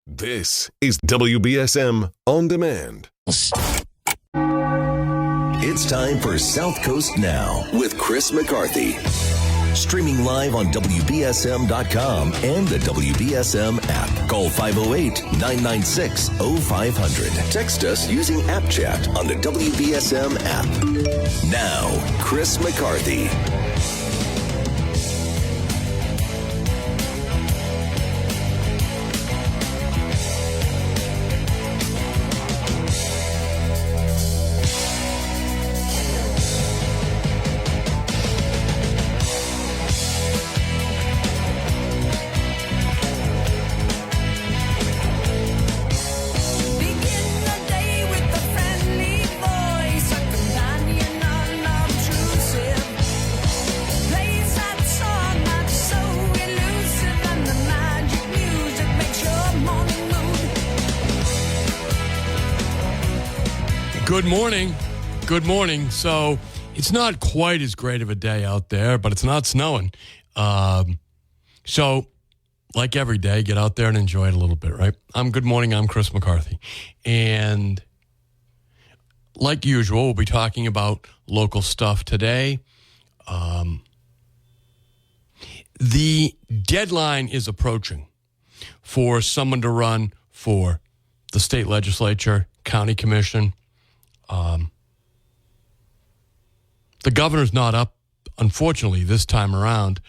This is WBSM On Demand. It's time for South Coast Now with Chris McCarthy. Streaming live on WBSM.com and the WBSM app. Call 508-996-0500. Text us using App Chat on the WBSM app. Now, Chris McCarthy. Good morning. So it's not quite as great of a day out there, but it's not snowing. So like every day, get out there and enjoy it a little bit, right? Good morning. I'm Chris McCarthy. And like usual, we'll be talking about local stuff today. The deadline is approaching for someone to run for the state legislature, county commission. The governor's not up, unfortunately, this time around.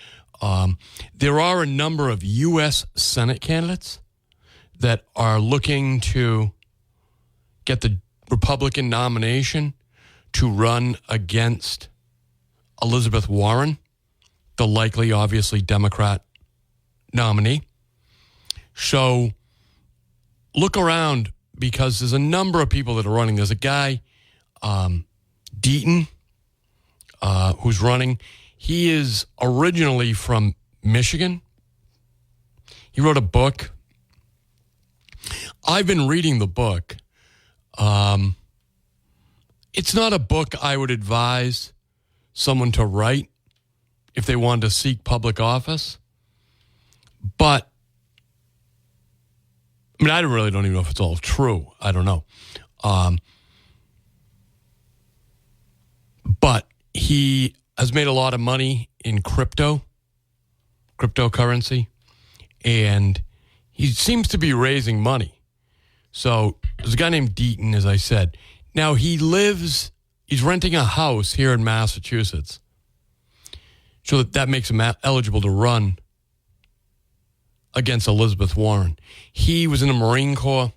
There are a number of U.S. Senate candidates that are looking to get the Republican nomination to run against Elizabeth Warren, the likely, obviously, Democrat nominee. So look around because there's a number of people that are running. There's a guy, Deaton, who's running. He is originally from Michigan. He wrote a book. I've been reading the book. It's not a book I would advise someone to write if they wanted to seek public office. But, I mean, I really don't even know if it's all true. I don't know. But he has made a lot of money in cryptocurrency, and he seems to be raising money. So there's a guy named Deaton, as I said. Now he's renting a house here in Massachusetts, so that makes him eligible to run against Elizabeth Warren. He was in the Marine Corps,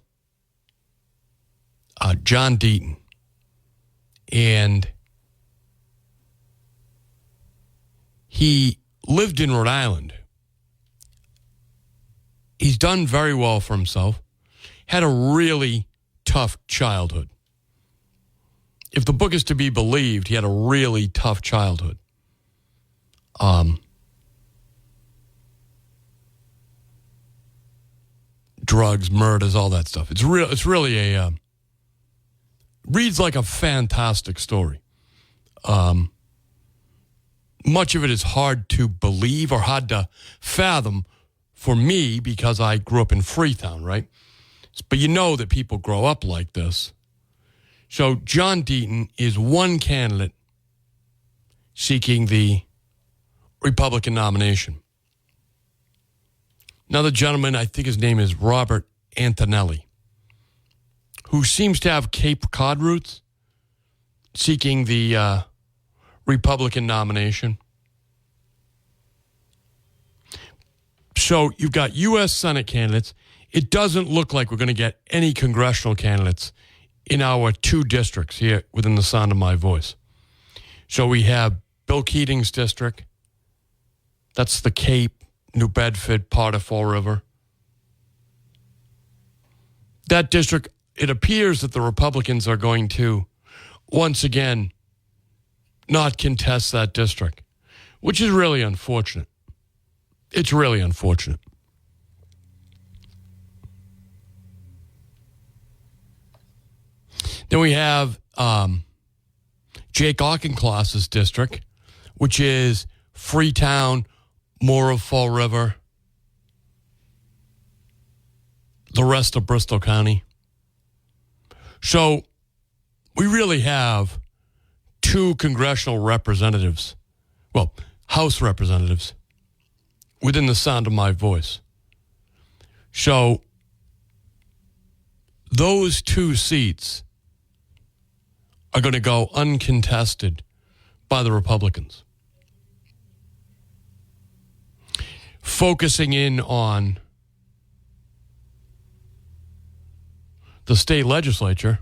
John Deaton, and he lived in Rhode Island. He's done very well for himself. Had a really tough childhood. If the book is to be believed, he had a really tough childhood. Drugs, murders, all that stuff. It's really a reads like a fantastic story. Much of it is hard to believe or hard to fathom for me because I grew up in Freetown, right? But you know that people grow up like this. So John Deaton is one candidate seeking the Republican nomination. Another gentleman, I think his name is Robert Antonelli, who seems to have Cape Cod roots, seeking the Republican nomination. So you've got U.S. Senate candidates. It doesn't look like we're going to get any congressional candidates in our two districts here within the sound of my voice. So we have Bill Keating's district. That's the Cape, New Bedford, part of Fall River. That district, it appears that the Republicans are going to, once again, not contest that district, which is really unfortunate. It's really unfortunate. Then we have Jake Auchincloss's district, which is Freetown, more of Fall River, the rest of Bristol County. So we really have two congressional representatives, well, House representatives, within the sound of my voice. So those two seats are going to go uncontested by the Republicans. Focusing in on the state legislature,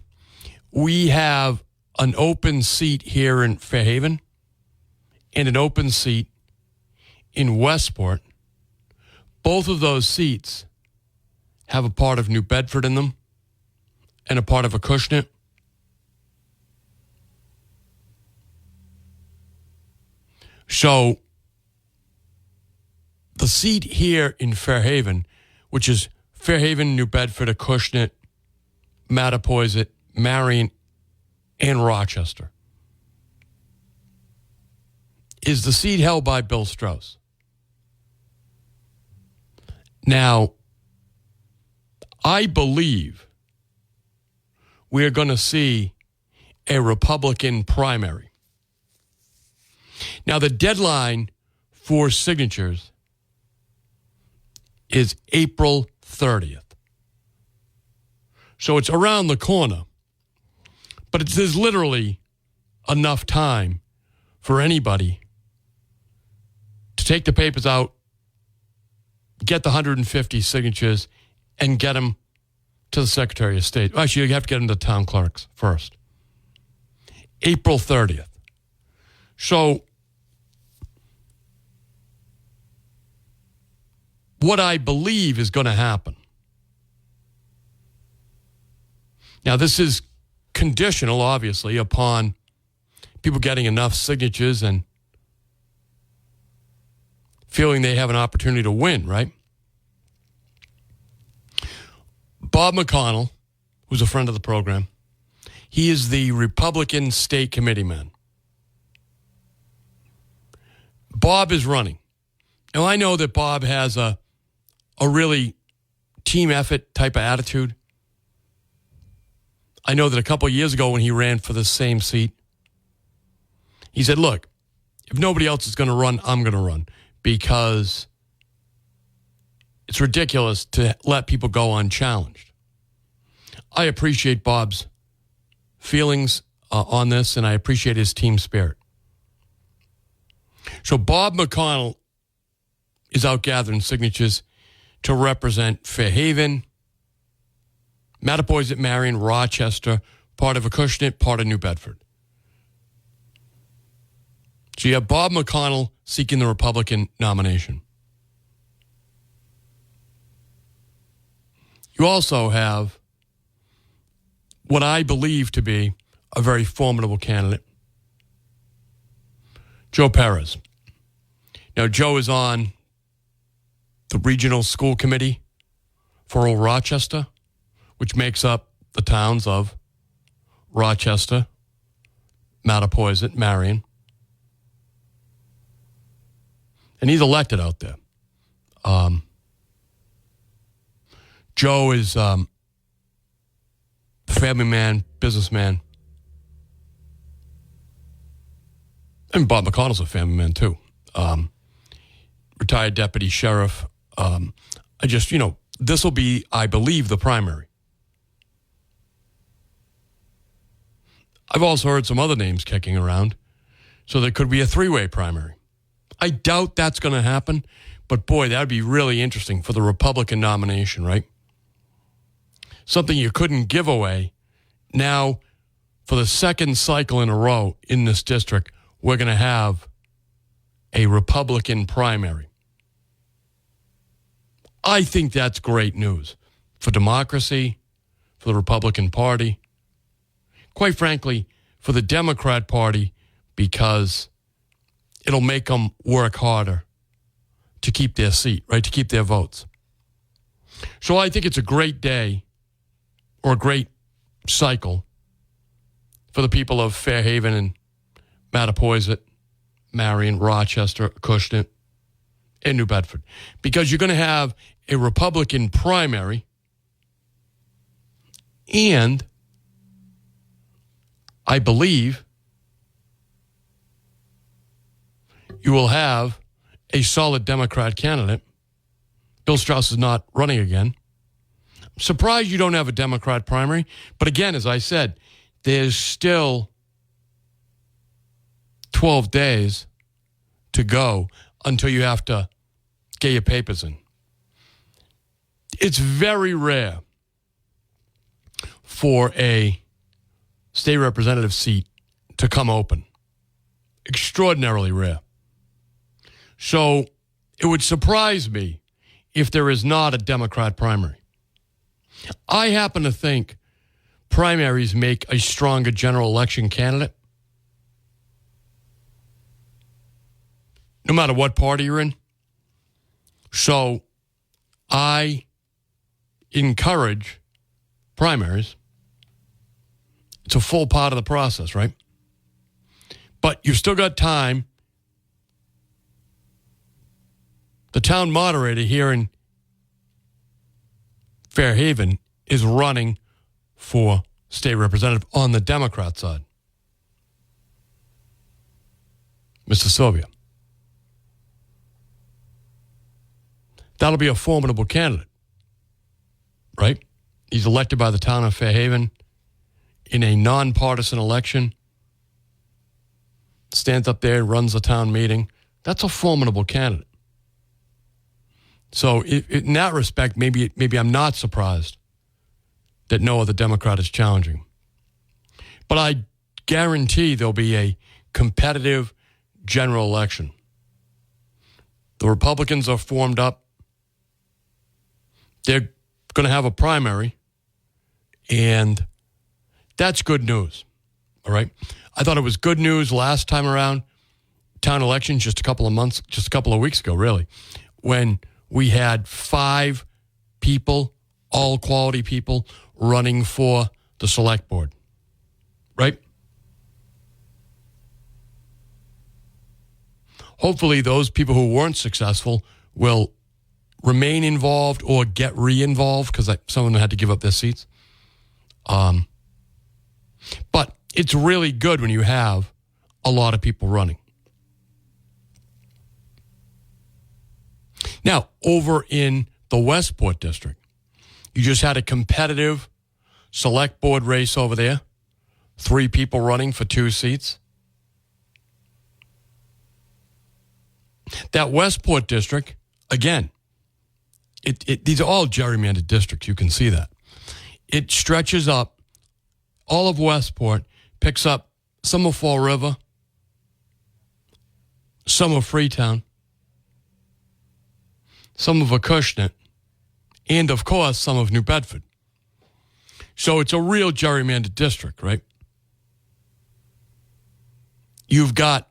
we have an open seat here in Fairhaven and an open seat in Westport. Both of those seats have a part of New Bedford in them and a part of Acushnet. So the seat here in Fairhaven, which is Fairhaven, New Bedford, Acushnet, Mattapoisett, Marion, and Rochester, is the seat held by Bill Strauss. Now, I believe we are going to see a Republican primary. Now, the deadline for signatures is April 30th. So it's around the corner. But there's literally enough time for anybody to take the papers out, get the 150 signatures, and get them to the Secretary of State. Actually, you have to get them to town clerks first. April 30th. So what I believe is going to happen. Now, this is conditional, obviously, upon people getting enough signatures and feeling they have an opportunity to win, right? Bob McConnell, who's a friend of the program, he is the Republican state committee man. Bob is running. Now, I know that Bob has a really team effort type of attitude. I know that a couple of years ago when he ran for the same seat, he said, look, if nobody else is going to run, I'm going to run, because it's ridiculous to let people go unchallenged. I appreciate Bob's feelings on this, and I appreciate his team spirit. So Bob McConnell is out gathering signatures to represent Fairhaven, Mattapoisett, Marion, Rochester, part of Acushnet, part of New Bedford. So you have Bob McConnell seeking the Republican nomination. You also have what I believe to be a very formidable candidate, Joe Perez. Now, Joe is on the regional school committee for Old Rochester, which makes up the towns of Rochester, Mattapoisett, Marion. And he's elected out there. Joe is a family man, businessman. And Bob McConnell's a family man, too. Retired deputy sheriff. This will be, I believe, the primary. I've also heard some other names kicking around, so there could be a three-way primary. I doubt that's going to happen, but boy, that would be really interesting for the Republican nomination, right? Something you couldn't give away. Now, for the second cycle in a row in this district, we're going to have a Republican primary. I think that's great news for democracy, for the Republican Party, quite frankly, for the Democrat Party, because it'll make them work harder to keep their seat, right, to keep their votes. So I think it's a great day or a great cycle for the people of Fairhaven and Mattapoisett, Marion, Rochester, Acushnet, and New Bedford, because you're going to have a Republican primary And I believe you will have a solid Democrat candidate. Bill Strauss is not running again. I'm surprised you don't have a Democrat primary. But again, as I said, there's still 12 days to go until you have to get your papers in. It's very rare for a state representative seat to come open. Extraordinarily rare. So it would surprise me if there is not a Democrat primary. I happen to think primaries make a stronger general election candidate. No matter what party you're in. So I encourage primaries. It's a full part of the process, right? But you've still got time. The town moderator here in Fairhaven is running for state representative on the Democrat side. Mr. Sylvia. That'll be a formidable candidate, right? He's elected by the town of Fairhaven in a nonpartisan election, stands up there and runs the town meeting. That's a formidable candidate. So in that respect, maybe I'm not surprised that no other Democrat is challenging. But I guarantee there'll be a competitive general election. The Republicans are formed up. They're going to have a primary, and that's good news, all right? I thought it was good news last time around, town elections just a couple of weeks ago, really, when we had 5 people, all quality people, running for the select board, right? Hopefully those people who weren't successful will remain involved or get re-involved because some of them had to give up their seats. But it's really good when you have a lot of people running. Now, over in the Westport district, you just had a competitive select board race over there. 3 people running for 2 seats. That Westport district, again, these are all gerrymandered districts. You can see that. It stretches up. All of Westport picks up some of Fall River, some of Freetown, some of Acushnet, and, of course, some of New Bedford. So it's a real gerrymandered district, right? You've got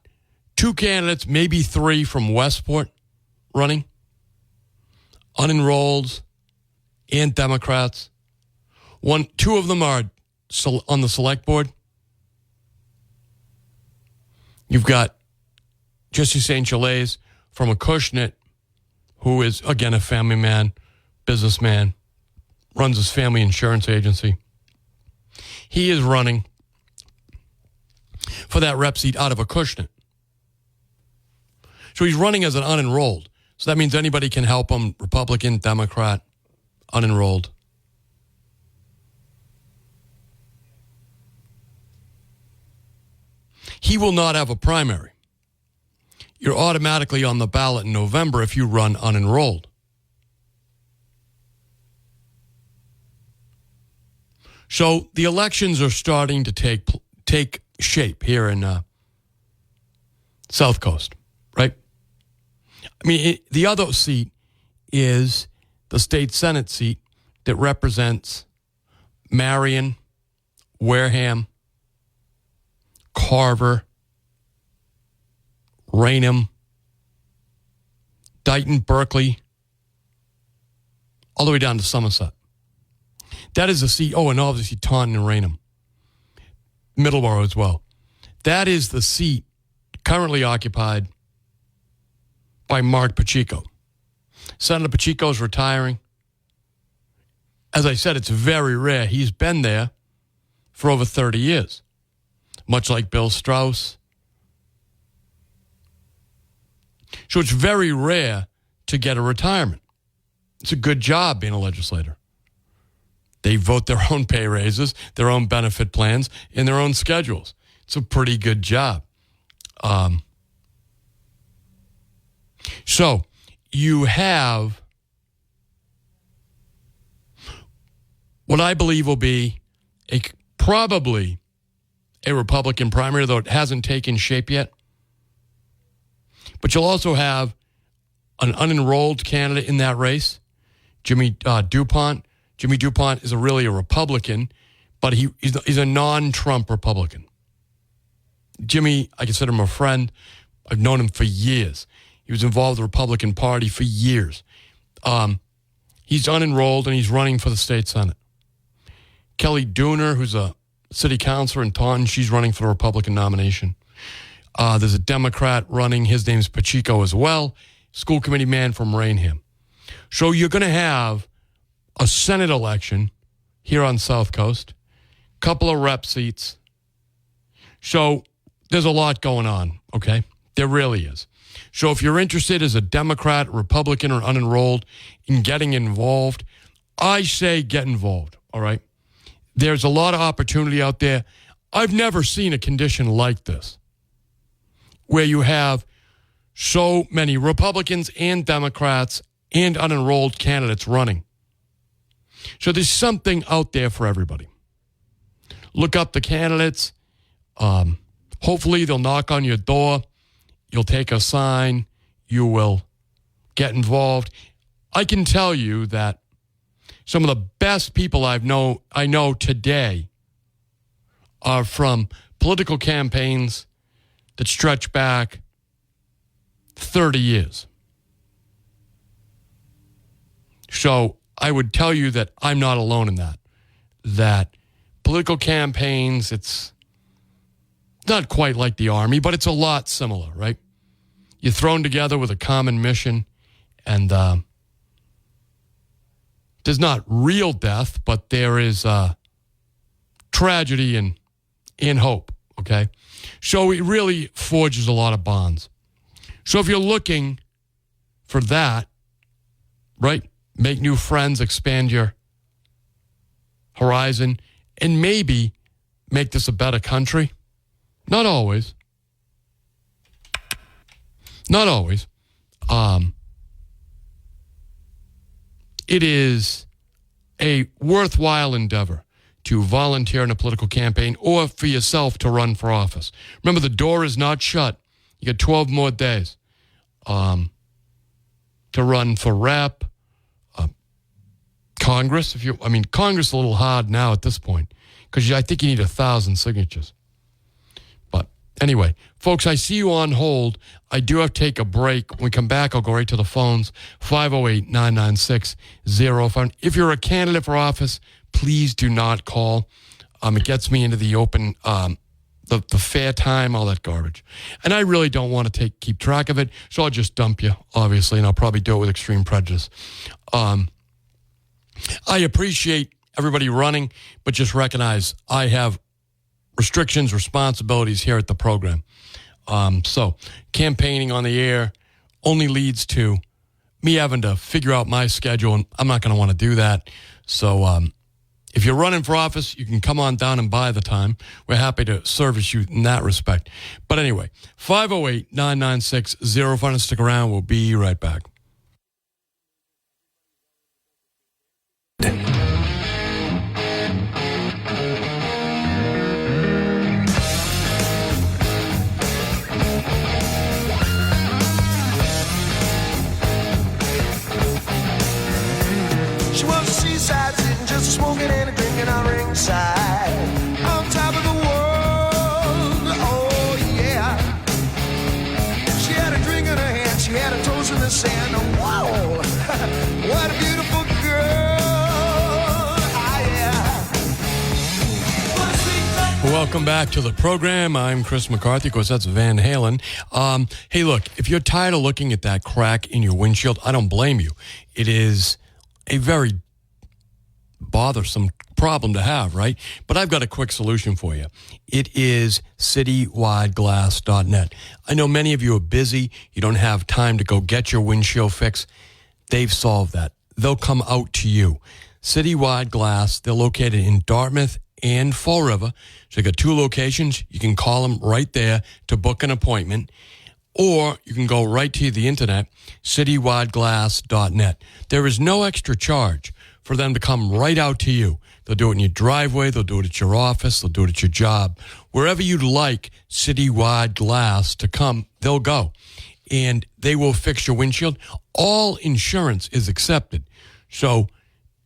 2 candidates, maybe 3 from Westport running, unenrolled and Democrats. 2 of them are on the select board. You've got Jesse St. Gelais from Acushnet, who is, again, a family man, businessman, runs his family insurance agency. He is running for that rep seat out of Acushnet. So he's running as an unenrolled. So that means anybody can help him, Republican, Democrat, unenrolled. He will not have a primary. You're automatically on the ballot in November if you run unenrolled. So the elections are starting to take shape here in South Coast, right? I mean, the other seat is the state Senate seat that represents Marion, Wareham, Carver, Raynham, Dighton, Berkeley, all the way down to Somerset. That is the seat. Oh, and obviously Taunton and Raynham. Middleborough as well. That is the seat currently occupied by Mark Pacheco. Senator Pacheco is retiring. as I said, it's very rare. He's been there for over 30 years, much like Bill Strauss. So it's very rare to get a retirement. It's a good job being a legislator. They vote their own pay raises, their own benefit plans, and their own schedules. It's a pretty good job. So you have what I believe will be probably a Republican primary, though it hasn't taken shape yet. But you'll also have an unenrolled candidate in that race, Jimmy DuPont. Jimmy DuPont is really a Republican, but he's a non-Trump Republican. Jimmy, I consider him a friend. I've known him for years. He was involved in the Republican Party for years. He's unenrolled, and he's running for the state Senate. Kelly Dooner, who's a city councilor in Taunton, she's running for the Republican nomination. There's a Democrat running. His name's Pacheco as well, school committee man from Rainham. So you're going to have a Senate election here on South Coast, couple of rep seats. So there's a lot going on, okay? There really is. So if you're interested as a Democrat, Republican, or unenrolled in getting involved, I say get involved, all right? There's a lot of opportunity out there. I've never seen a condition like this where you have so many Republicans and Democrats and unenrolled candidates running. So there's something out there for everybody. Look up the candidates. Hopefully they'll knock on your door. You'll take a sign. You will get involved. I can tell you that some of the best people I know today are from political campaigns that stretch back 30 years. So I would tell you that I'm not alone in that. That political campaigns, it's not quite like the Army, but it's a lot similar, right? You're thrown together with a common mission, and there's not real death, but there is tragedy and hope, okay? So it really forges a lot of bonds. So if you're looking for that, right, make new friends, expand your horizon, and maybe make this a better country. Not always. Not always. It is a worthwhile endeavor to volunteer in a political campaign or for yourself to run for office. Remember, the door is not shut. You got 12 more days to run for rep, Congress. Congress is a little hard now at this point because I think you need 1,000 signatures. But anyway, folks, I see you on hold. I do have to take a break. When we come back, I'll go right to the phones, 508-996-05. If you're a candidate for office, please do not call. It gets me into the open, the fair time, all that garbage. And I really don't want to keep track of it, so I'll just dump you, obviously, and I'll probably do it with extreme prejudice. I appreciate everybody running, but just recognize I have restrictions, responsibilities here at the program. So campaigning on the air only leads to me having to figure out my schedule, and I'm not going to want to do that. So if you're running for office, you can come on down and buy the time. We're happy to service you in that respect. But anyway, 508-996-05. Stick around. We'll be right back. She was a seaside sitting, just smoking and a drinking on ringside, on top of the world, oh yeah. She had a drink in her hand, she had her toes in the sand, oh wow, what a beautiful girl, ah yeah. Welcome back to the program. I'm Chris McCarthy. Of course, that's Van Halen. Hey, look, if you're tired of looking at that crack in your windshield, I don't blame you. It is a very bothersome problem to have, right? But I've got a quick solution for you. It is citywideglass.net. I know many of you are busy. You don't have time to go get your windshield fixed. They've solved that. They'll come out to you. Citywide Glass, they're located in Dartmouth and Fall River. So they got 2 locations. You can call them right there to book an appointment. Or you can go right to the internet, citywideglass.net. There is no extra charge for them to come right out to you. They'll do it in your driveway. They'll do it at your office. They'll do it at your job. Wherever you'd like Citywide Glass to come, they'll go. And they will fix your windshield. All insurance is accepted. So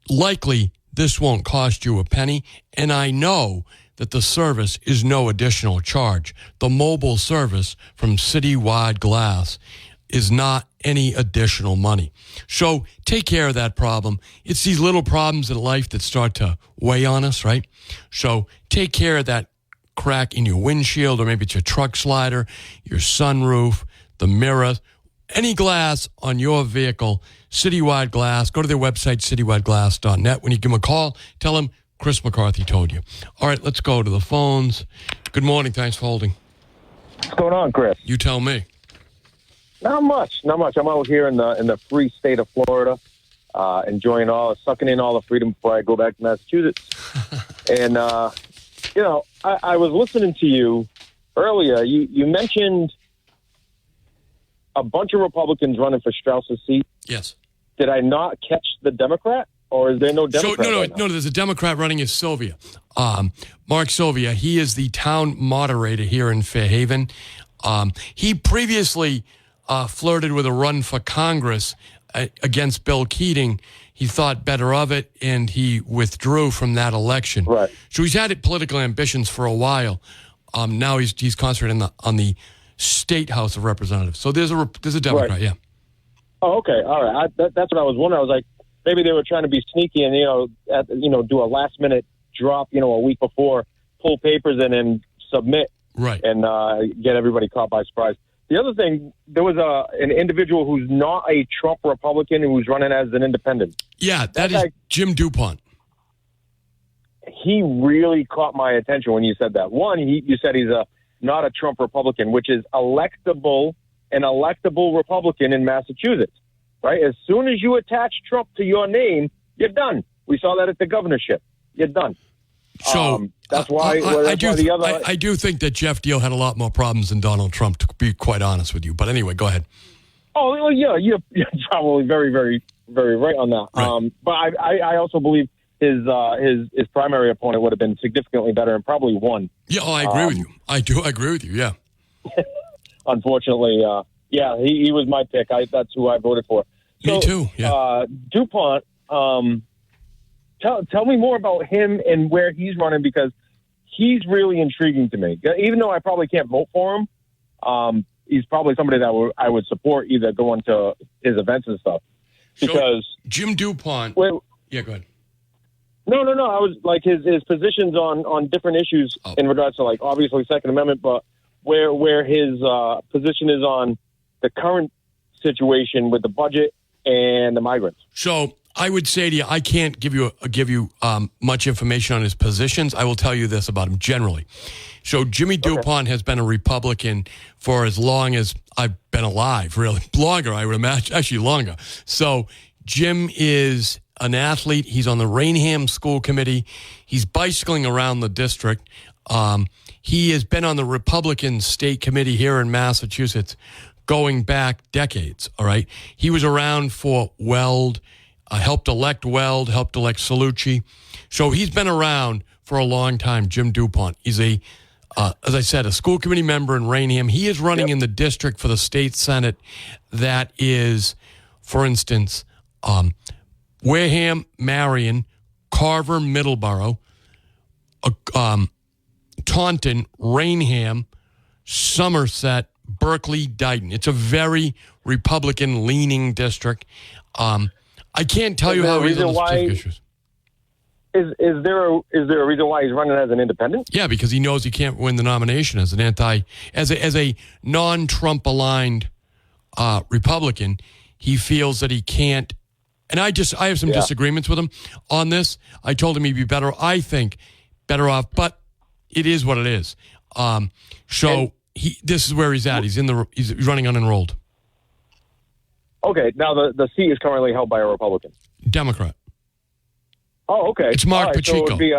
likely this won't cost you a penny. And I know that the service is no additional charge. The mobile service from Citywide Glass is not any additional money. So take care of that problem. It's these little problems in life that start to weigh on us, right? So take care of that crack in your windshield, or maybe it's your truck slider, your sunroof, the mirror, any glass on your vehicle. Citywide Glass. Go to their website, citywideglass.net. When you give them a call, tell them Chris McCarthy told you. All right, let's go to the phones. Good morning. Thanks for holding. What's going on, Chris? You tell me. Not much. I'm out here in the free state of Florida, sucking in all the freedom before I go back to Massachusetts. And, I was listening to you earlier. You mentioned a bunch of Republicans running for Strauss's seat. Yes. Did I not catch the Democrat? Or is there no Democrat? No, there's a Democrat running as Sylvia. Mark Sylvia, he is the town moderator here in Fairhaven. He previously flirted with a run for Congress against Bill Keating. He thought better of it, and he withdrew from that election. Right. So he's had political ambitions for a while. Now he's concentrating on the State House of Representatives. So there's a Democrat, right. Yeah. Oh, okay. All right. That's what I was wondering. I was like, maybe they were trying to be sneaky and, do a last-minute drop, a week before, pull papers in and submit. Right. And get everybody caught by surprise. The other thing, there was an individual who's not a Trump Republican who's running as an independent. Yeah, that is Jim DuPont. He really caught my attention when you said that. One, you said he's not a Trump Republican, which is an electable Republican in Massachusetts. Right? As soon as you attach Trump to your name, you're done. We saw that at the governorship. You're done. So that's why. I do think that Jeff Deal had a lot more problems than Donald Trump, to be quite honest with you. But anyway, go ahead. Oh, well, yeah, you're probably very, very, very right on that. Right. But I also believe his primary opponent would have been significantly better and probably won. Yeah, I agree with you. I do agree with you. Yeah. Unfortunately, he was my pick. That's who I voted for. So, me too. Yeah. DuPont. Tell me more about him and where he's running, because he's really intriguing to me. Even though I probably can't vote for him, he's probably somebody that I would support, either going to his events and stuff. Because so Jim DuPont. Yeah, go ahead. No. I was like his positions on different issues in regards to, like, obviously Second Amendment, but where his position is on the current situation with the budget and the migrants. So I would say to you, I can't give you much information on his positions. I will tell you this about him generally. So Jimmy DuPont has been a Republican for as long as I've been alive, really. Longer, I would imagine, actually longer. So Jim is an athlete. He's on the Rainham School Committee. He's bicycling around the district. He has been on the Republican State Committee here in Massachusetts going back decades, all right? He was around for Weld, helped elect Weld, helped elect Cellucci. So he's been around for a long time, Jim DuPont. He's as I said, a school committee member in Rainham. He is running in the district for the state senate that is, for instance, Wareham, Marion, Carver, Middleborough, Taunton, Rainham, Somerset, Berkeley, Dighton. It's a very Republican-leaning district. I can't tell you how he's on the specific issues. Is there a reason why he's running as an independent? Yeah, because he knows he can't win the nomination as a non-Trump aligned Republican. He feels that he can't And I have some disagreements with him on this. I told him he'd be better off, but it is what it is. This is where he's at. He's running unenrolled. Okay, now the seat is currently held by a Republican. Democrat. Oh, okay. It's Mark Pacheco. So it would be,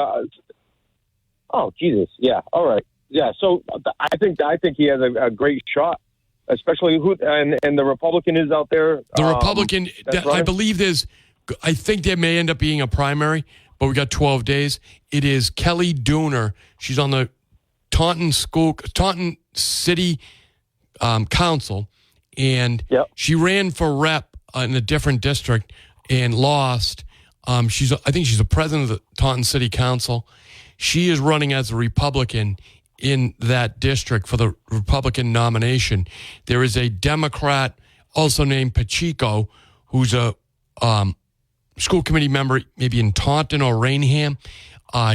oh, Jesus. Yeah. All right. Yeah. So I think he has a great shot, especially and the Republican is out there. The Republican, I believe I think there may end up being a primary, but we got 12 days. It is Kelly Dooner. She's on the Taunton City Council, and she ran for rep in a different district and lost. I think she's the president of the Taunton City Council. She is running as a Republican in that district for the Republican nomination. There is a Democrat also named Pacheco, who's a school committee member maybe in Taunton or Rainham.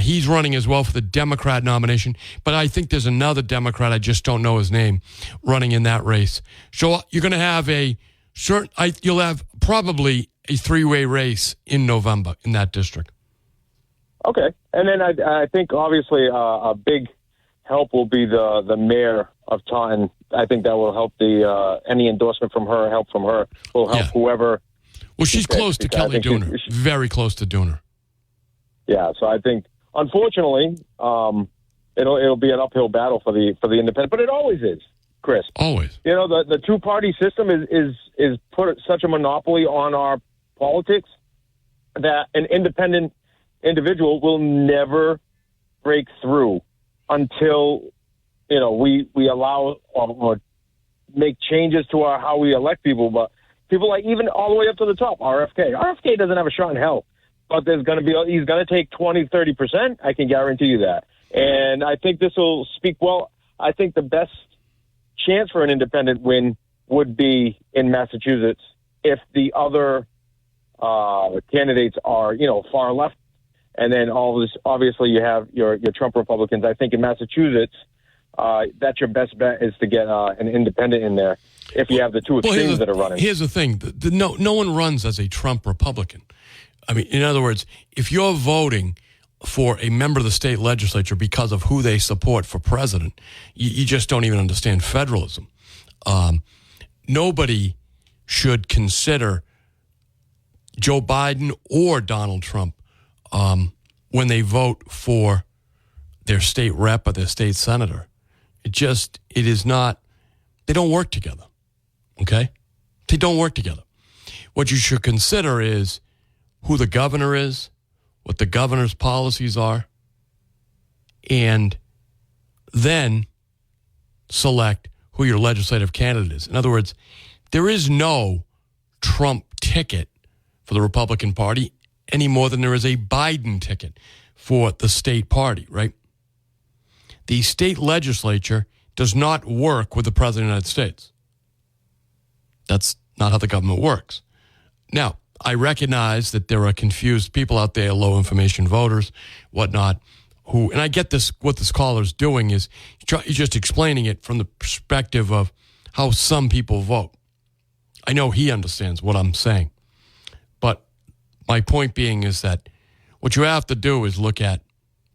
He's running as well for the Democrat nomination, but I think there's another Democrat, I just don't know his name, running in that race. So you're going to have you'll have probably a three-way race in November in that district. Okay. And then I think obviously a big help will be the mayor of Taunton. I think that will help any endorsement from her, help from her will help whoever. Well, she's close to Kelly Dooner, very close to Dooner. Yeah, so I think, unfortunately, it'll be an uphill battle for the independent, but it always is, Chris. Always. You know, the two-party system is put such a monopoly on our politics that an independent individual will never break through until, we allow or make changes to how we elect people. But people like even all the way up to the top, RFK doesn't have a shot in hell. But he's going to take 20-30%. I can guarantee you that. And I think this will speak well. I think the best chance for an independent win would be in Massachusetts if the other candidates are, far left. And then obviously you have your Trump Republicans. I think in Massachusetts, that's your best bet is to get an independent in there if you have the two extremes that are running. Here's the thing. No one runs as a Trump Republican. I mean, in other words, if you're voting for a member of the state legislature because of who they support for president, you just don't even understand federalism. Nobody should consider Joe Biden or Donald Trump when they vote for their state rep or their state senator. It is not, they don't work together, okay? They don't work together. What you should consider is who the governor is, what the governor's policies are, and then select who your legislative candidate is. In other words, there is no Trump ticket for the Republican Party any more than there is a Biden ticket for the state party, right? The state legislature does not work with the President of the United States. That's not how the government works. Now, I recognize that there are confused people out there, low information voters, whatnot, and I get this, what this caller is doing is he's just explaining it from the perspective of how some people vote. I know he understands what I'm saying. But my point being is that what you have to do is look at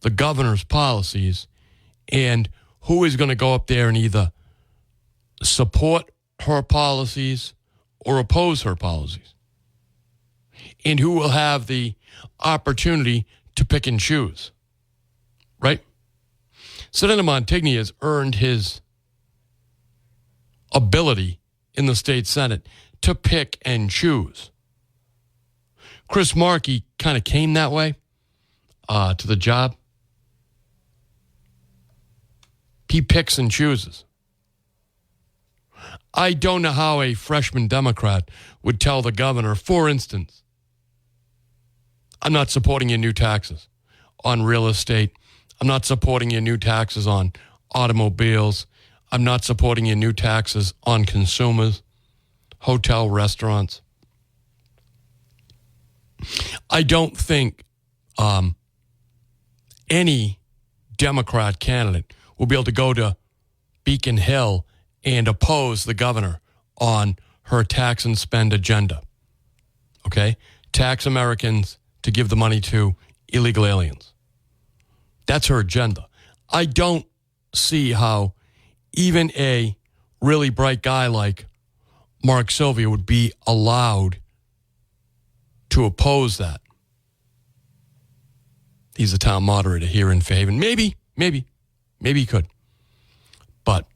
the governor's policies and who is going to go up there and either support her policies or oppose her policies. And who will have the opportunity to pick and choose, right? Senator Montigny has earned his ability in the state Senate to pick and choose. Chris Markey kind of came that way to the job. He picks and chooses. I don't know how a freshman Democrat would tell the governor, for instance, I'm not supporting your new taxes on real estate. I'm not supporting your new taxes on automobiles. I'm not supporting your new taxes on consumers, hotel, restaurants. I don't think any Democrat candidate will be able to go to Beacon Hill and oppose the governor on her tax and spend agenda. Okay? tax Americans to give the money to illegal aliens. That's her agenda. I don't see how even a really bright guy like Mark Sylvia would be allowed to oppose that. He's a town moderator here in Fairhaven. Maybe he could. But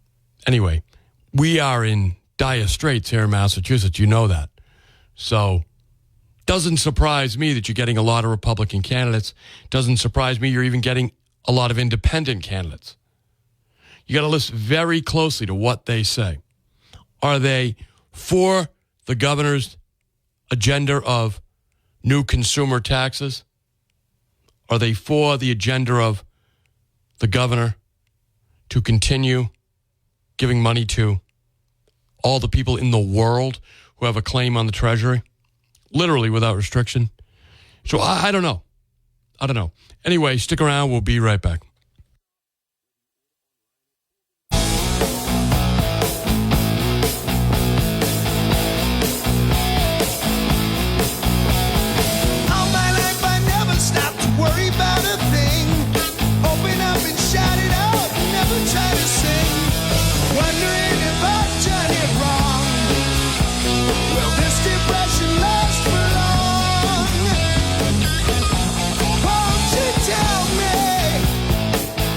anyway, we are in dire straits here in Massachusetts. You know that. So doesn't surprise me that you're getting a lot of Republican candidates. Doesn't surprise me you're even getting a lot of independent candidates. You got to listen very closely to what they say. Are they for the governor's agenda of new consumer taxes? Are they for the agenda of the governor to continue giving money to all the people in the world who have a claim on the Treasury? Literally without restriction. So I don't know. Anyway, stick around. We'll be right back. Worry about a thing. Open up and shout it out. Never try to sing. Wondering if I've done it wrong. Will this depression last for long? Won't you tell me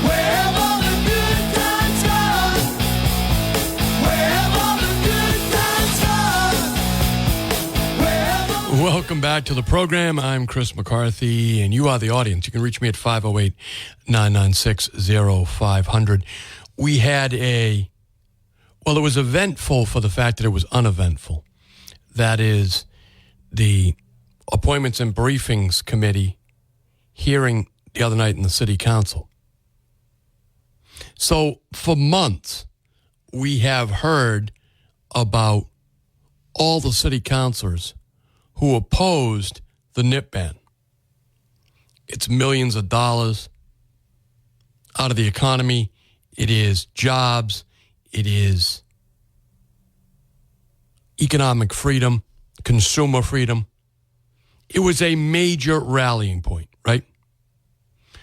where have all the good times gone? Where have all the good times gone? Where have all the Welcome back to the program. I'm Chris McCarthy, and you are the audience. You can reach me at 508-996-0500. We had it was eventful for the fact that it was uneventful. That is the Appointments and Briefings Committee hearing the other night in the City Council. So for months, we have heard about all the city councilors who opposed the NIP ban. It's millions of dollars out of the economy. It is jobs. It is economic freedom, consumer freedom. It was a major rallying point, right?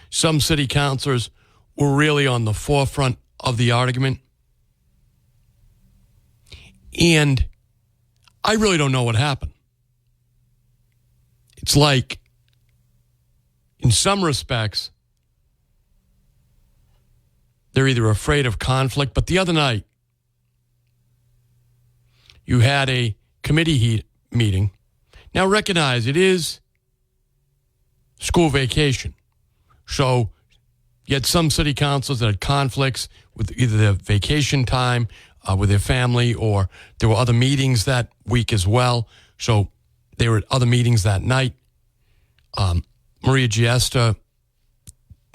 Some city councilors were really on the forefront of the argument. And I really don't know what happened. It's like, in some respects, they're either afraid of conflict, but the other night, you had a committee meeting. Now recognize it is school vacation. So you had some city councils that had conflicts with either their vacation time with their family, or there were other meetings that week as well. So there were other meetings that night. Maria Giesta,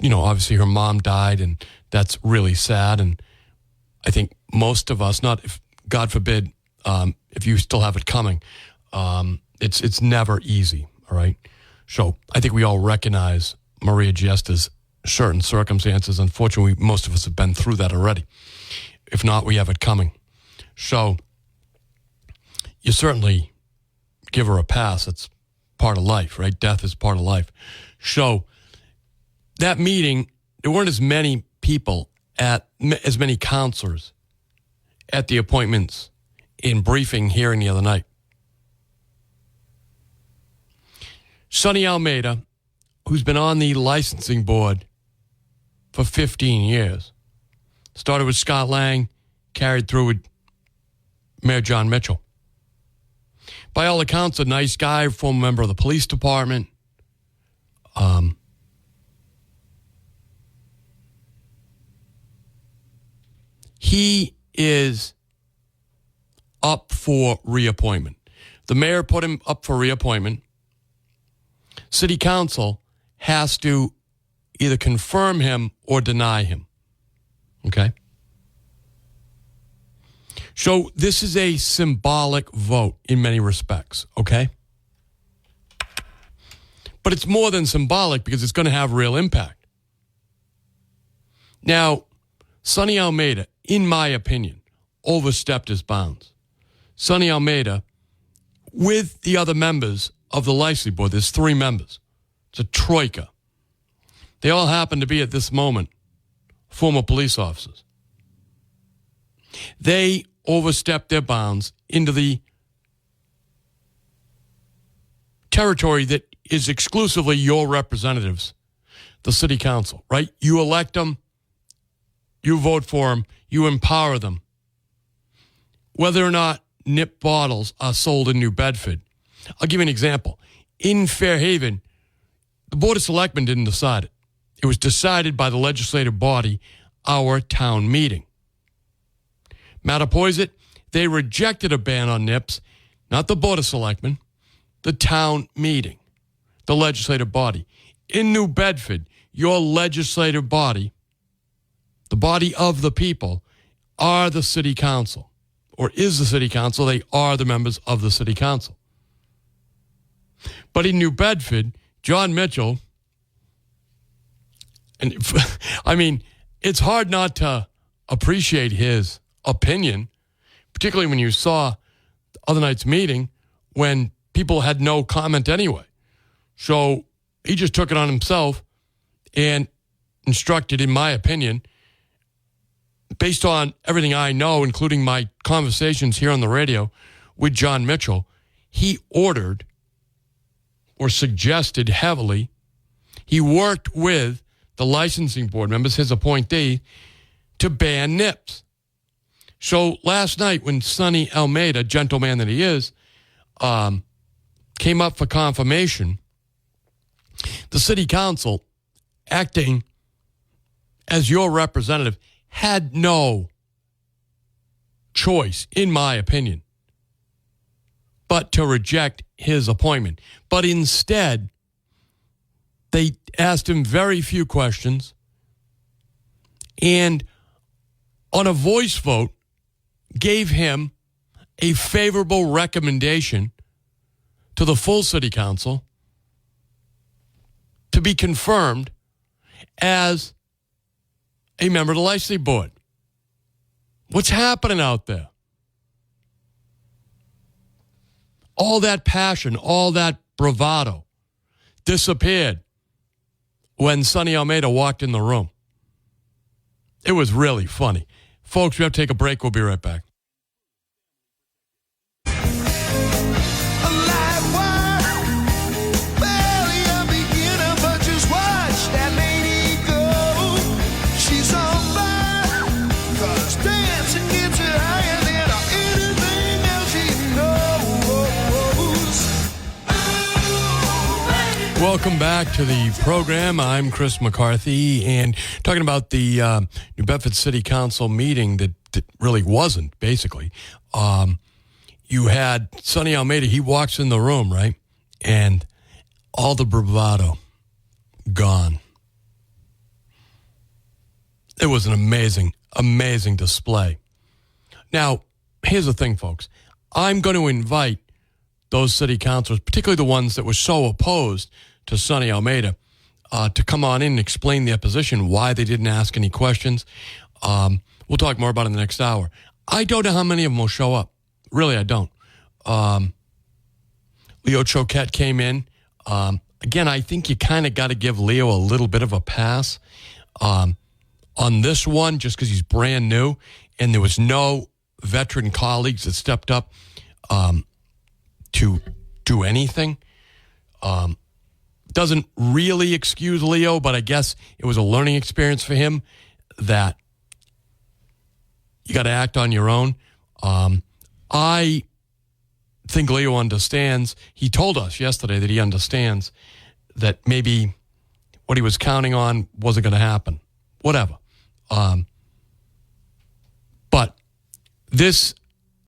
obviously her mom died, and that's really sad. And I think most of us, not if, God forbid, if you still have it coming, it's never easy, all right? So I think we all recognize Maria Giesta's certain circumstances. Unfortunately, most of us have been through that already. If not, we have it coming. So you certainly give her a pass. It's part of life, right? Death is part of life. So that meeting, there weren't as many people as many counselors at the appointments in briefing hearing the other night. Sonny Almeida, who's been on the licensing board for 15 years, started with Scott Lang, carried through with Mayor John Mitchell. By all accounts, a nice guy, former member of the police department. He is up for reappointment. The mayor put him up for reappointment. City council has to either confirm him or deny him. Okay? So this is a symbolic vote in many respects, okay? But it's more than symbolic because it's going to have real impact. Now, Sonny Almeida, in my opinion, overstepped his bounds. Sonny Almeida, with the other members of the licensing board. There's 3 members. It's a troika. They all happen to be at this moment former police officers. They overstepped their bounds into the territory that is exclusively your representatives, the city council, right? You elect them, you vote for them, you empower them. Whether or not nip bottles are sold in New Bedford. I'll give you an example. In Fairhaven, the Board of Selectmen didn't decide it. It was decided by the legislative body, our town meeting. Mattapoisett, they rejected a ban on nips, not the Board of Selectmen, the town meeting, the legislative body. In New Bedford, your legislative body, the body of the people, are the city council, or is the city council. They are the members of the city council. But in New Bedford, John Mitchell, and I mean, it's hard not to appreciate his opinion, particularly when you saw the other night's meeting when people had no comment anyway. So he just took it on himself and instructed, in my opinion, based on everything I know, including my conversations here on the radio with John Mitchell, he ordered or suggested heavily, he worked with the licensing board members, his appointee, to ban nips. So last night when Sonny Almeida, gentleman that he is, came up for confirmation, the city council, acting as your representative, had no choice, in my opinion, but to reject his appointment. But instead, they asked him very few questions, and on a voice vote, gave him a favorable recommendation to the full city council to be confirmed as a member of the licensing board. What's happening out there? All that passion, all that bravado disappeared when Sonny Almeida walked in the room. It was really funny. Folks, we have to take a break. We'll be right back. Welcome back to the program. I'm Chris McCarthy, and talking about the New Bedford City Council meeting that really wasn't, basically. You had Sonny Almeida. He walks in the room, right? And all the bravado gone. It was an amazing, amazing display. Now, here's the thing, folks. I'm going to invite those city councilors, particularly the ones that were so opposed to Sonny Almeida, to come on in and explain their position, why they didn't ask any questions. We'll talk more about it in the next hour. I don't know how many of them will show up. Really, I don't. Leo Choquette came in. Again, I think you kind of got to give Leo a little bit of a pass on this one, just because he's brand new, and there was no veteran colleagues that stepped up to do anything. Doesn't really excuse Leo, but I guess it was a learning experience for him that you got to act on your own. I think Leo understands. He told us yesterday that he understands that maybe what he was counting on wasn't going to happen. Whatever. But this